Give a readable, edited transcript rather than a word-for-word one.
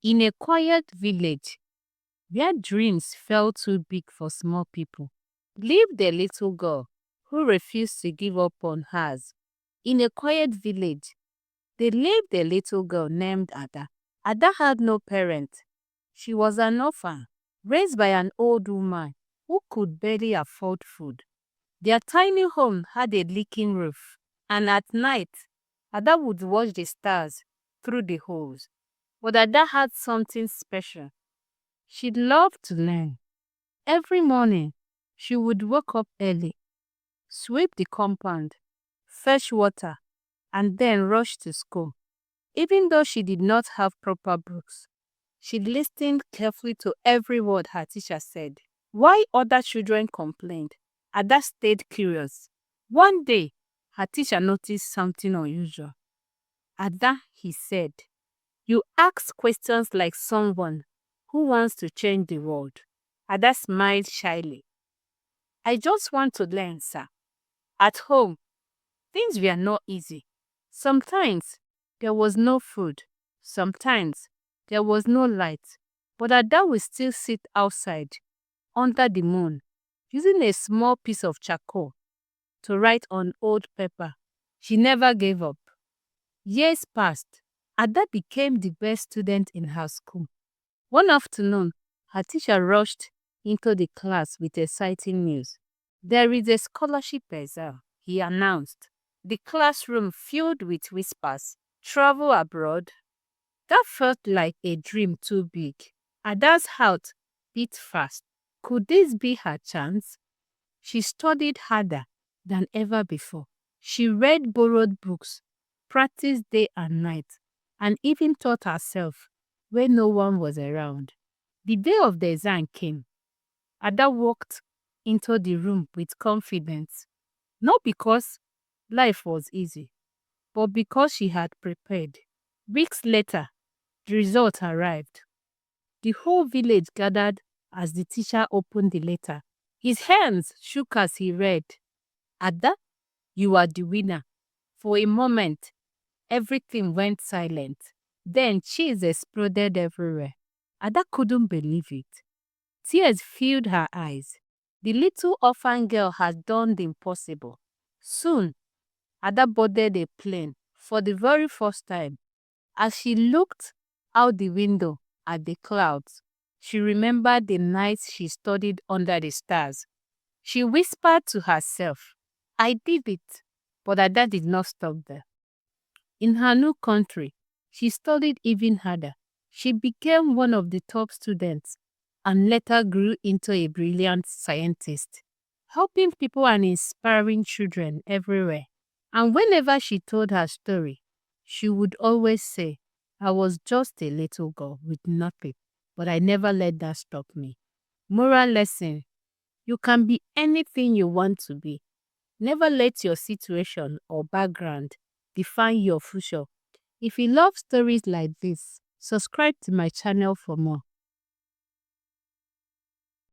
In a quiet village where dreams felt too big for small people, lived a little girl who refused to give up on hers. In a quiet village, there lived a little girl named Ada. Ada had no parent. She was an orphan, raised by an old woman who could barely afford food. Their tiny home had a leaking roof, and at night, Ada would watch the stars through the holes. But Ada had something special. She loved to learn. Every morning, she would wake up early, sweep the compound, fetch water, and then rush to school. Even though she did not have proper books, she listened carefully to every word her teacher said. While other children complained, Ada stayed curious. One day, her teacher noticed something unusual. Ada, he said, you ask questions like someone who wants to change the world. Ada smiled shyly. I just want to learn, sir. At home, things were not easy. Sometimes there was no food. Sometimes there was no light. But Ada would still sit outside under the moon, using a small piece of charcoal to write on old paper. She never gave up. Years passed. Ada became the best student in her school. One afternoon, her teacher rushed into the class with exciting news. There is a scholarship exam, he announced. The classroom filled with whispers. Travel abroad? That felt like a dream too big. Ada's heart beat fast. Could this be her chance? She studied harder than ever before. She read borrowed books, practiced day and night, and even taught herself when no one was around. The day of the exam came. Ada walked into the room with confidence, not because life was easy, but because she had prepared. Weeks later, the result arrived. The whole village gathered as the teacher opened the letter. His hands shook as he read, Ada, you are the winner. For a moment, everything went silent. Then cheers exploded everywhere. Ada couldn't believe it. Tears filled her eyes. The little orphan girl had done the impossible. Soon, Ada boarded a plane for the very first time. As she looked out the window at the clouds, she remembered the nights she studied under the stars. She whispered to herself, I did it. But Ada did not stop there. In her new country, she studied even harder. She became one of the top students and later grew into a brilliant scientist, helping people and inspiring children everywhere. And whenever she told her story, she would always say, I was just a little girl with nothing, but I never let that stop me. Moral lesson, you can be anything you want to be. Never let your situation or background define your future. If you love stories like this, subscribe to my channel for more.